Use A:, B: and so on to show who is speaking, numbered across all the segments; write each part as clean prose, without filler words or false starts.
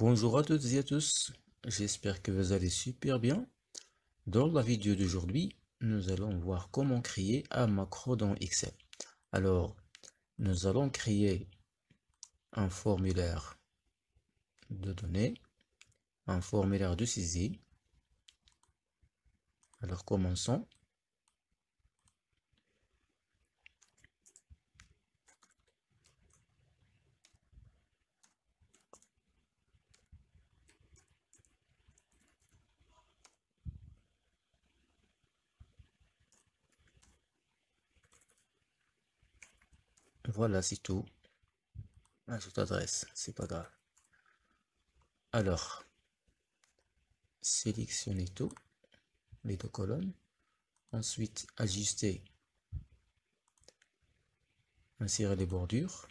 A: Bonjour à toutes et à tous, j'espère que vous allez super bien. Dans la vidéo d'aujourd'hui, nous allons voir comment créer un macro dans Excel. Alors, nous allons créer un formulaire de données, un formulaire de saisie. Alors, commençons. Voilà, c'est tout. Cette adresse, c'est pas grave. Alors, sélectionnez tout, les deux colonnes. Ensuite, ajuster, insérer les bordures.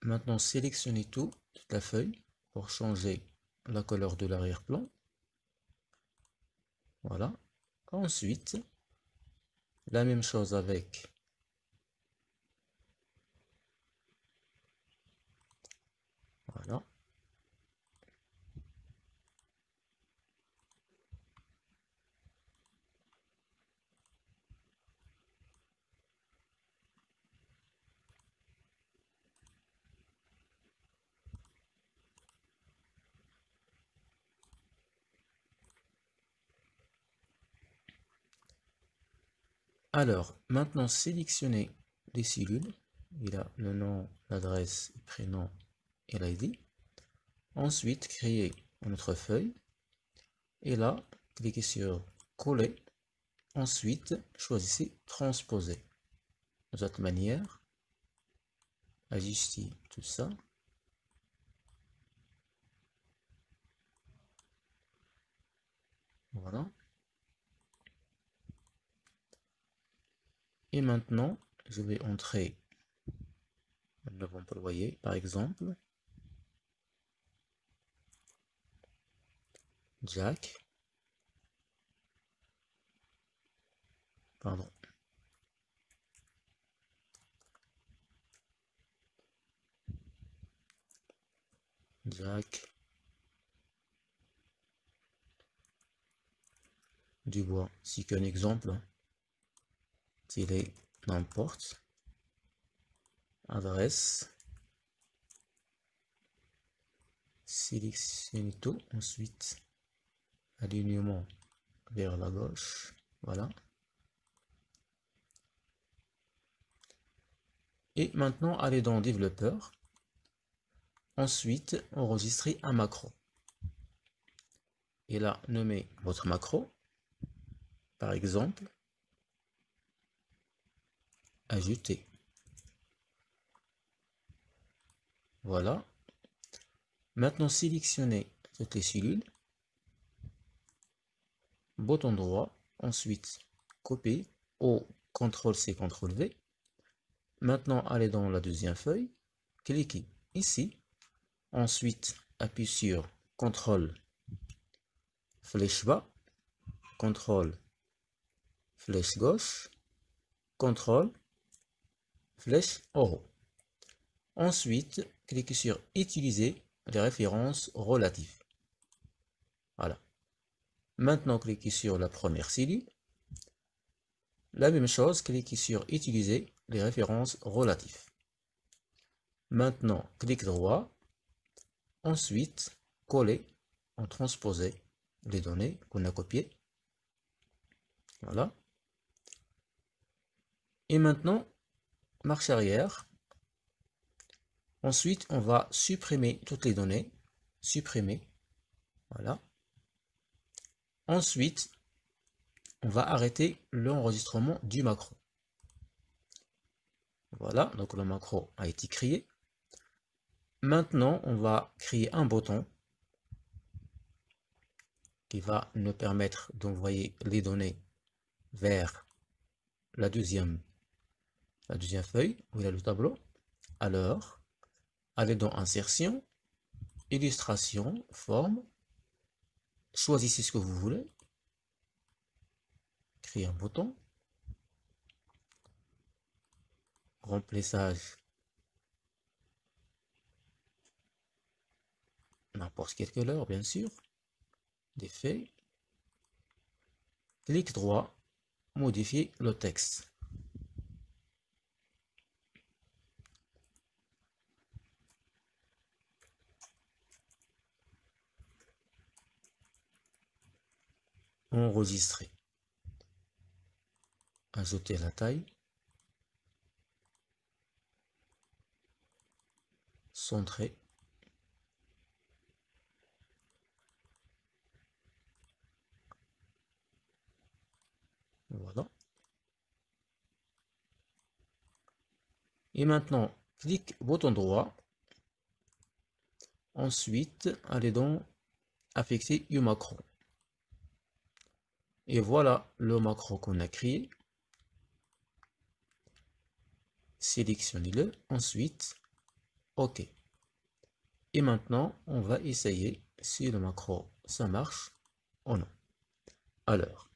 A: Maintenant, sélectionnez tout, toute la feuille, pour changer la couleur de l'arrière-plan. Voilà. Ensuite, la même chose avec voilà. Alors, maintenant, sélectionnez les cellules. Il a le nom, l'adresse, le prénom et l'ID. Ensuite, créez notre feuille. Et là, cliquez sur coller. Ensuite, choisissez transposer. De cette manière, ajustez tout ça. Voilà. Et maintenant, je vais entrer un nouveau employé, par exemple, Jack. Pardon. Jack Dubois. C'est qu'un exemple. Tirer n'importe. Adresse. Sélectionnez tout. Ensuite, alignement vers la gauche. Voilà. Et maintenant, allez dans développeur. Ensuite, enregistrez un macro. Et là, nommez votre macro. Par exemple, ajouter. Voilà. Maintenant, sélectionnez toutes les cellules. Bouton droit. Ensuite, copier ou CTRL-C, CTRL-V. Maintenant, allez dans la deuxième feuille. Cliquez ici. Ensuite, appuyez sur CTRL flèche bas, CTRL flèche gauche, CTRL flèche en haut. Ensuite, cliquez sur utiliser les références relatives. Voilà. Maintenant, cliquez sur la première cellule. La même chose, cliquez sur utiliser les références relatives. Maintenant, clic droit. Ensuite, coller ou transposer les données qu'on a copiées. Voilà. Et maintenant, marche arrière. Ensuite, on va supprimer toutes les données. Supprimer. Voilà. Ensuite, on va arrêter l'enregistrement du macro. Voilà, donc le macro a été créé. Maintenant, on va créer un bouton qui va nous permettre d'envoyer les données vers la deuxième feuille où il y a le tableau. Alors, allez dans Insertion, Illustration, Forme, choisissez ce que vous voulez, créer un bouton. remplissage, n'importe quelle couleur, bien sûr, d'effet, clic droit, modifier le texte. Enregistrer. Ajouter la taille. Centrer. Voilà. Et maintenant, clic bouton droit. Ensuite, allez dans affecter un macro. Et voilà le macro qu'on a créé. Sélectionnez-le. Ensuite, OK. Et maintenant, on va essayer si le macro, ça marche ou non. Alors,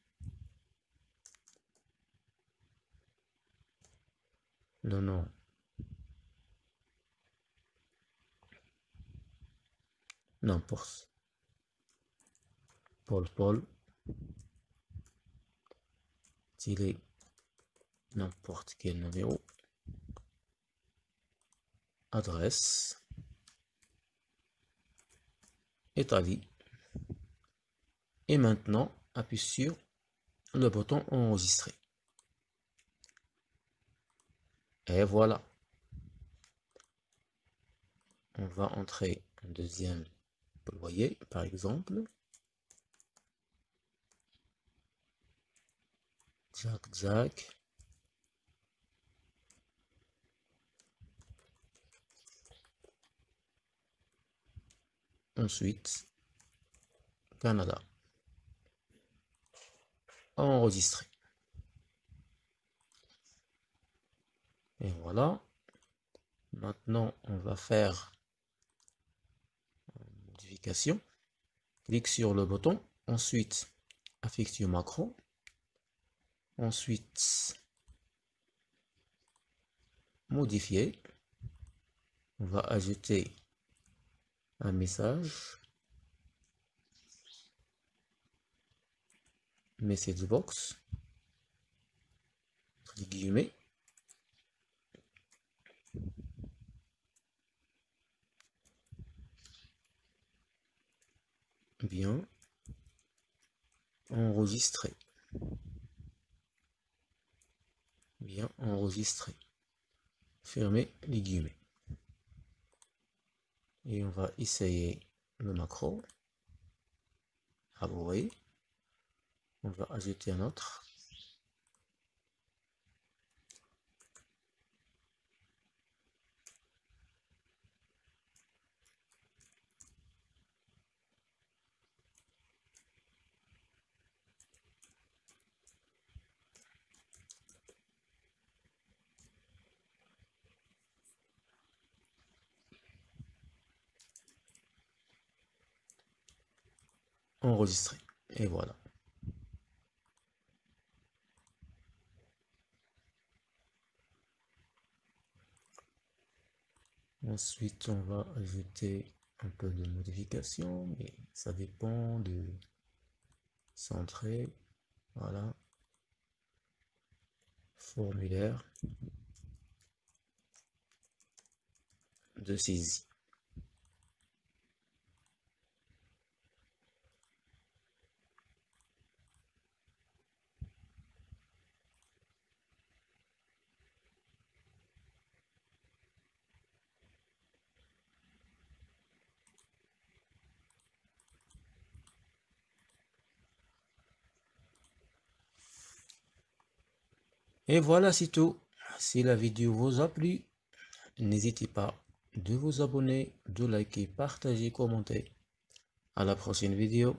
A: le nom, n'importe, Paul, tirer n'importe quel numéro, adresse, Italie. Et maintenant, appuie sur le bouton enregistrer. Et voilà. On va entrer un deuxième loyer, par exemple. Jack. Ensuite, Canada. Enregistrer. Et voilà. Maintenant, on va faire une modification. Clique sur le bouton. Ensuite, affecter au macro. Ensuite, modifier. On va ajouter un message. Message box. Les guillemets. Bien. Enregistrer. Bien enregistré. Fermer les guillemets. Et on va essayer le macro. Ah, vous voyez. On va ajouter un autre. Enregistrer. Et voilà. Ensuite, on va ajouter un peu de modification, mais ça dépend de centrer. Voilà. Formulaire de saisie. Et voilà, c'est tout. Si la vidéo vous a plu, n'hésitez pas de vous abonner, de liker, partager, commenter. À la prochaine vidéo.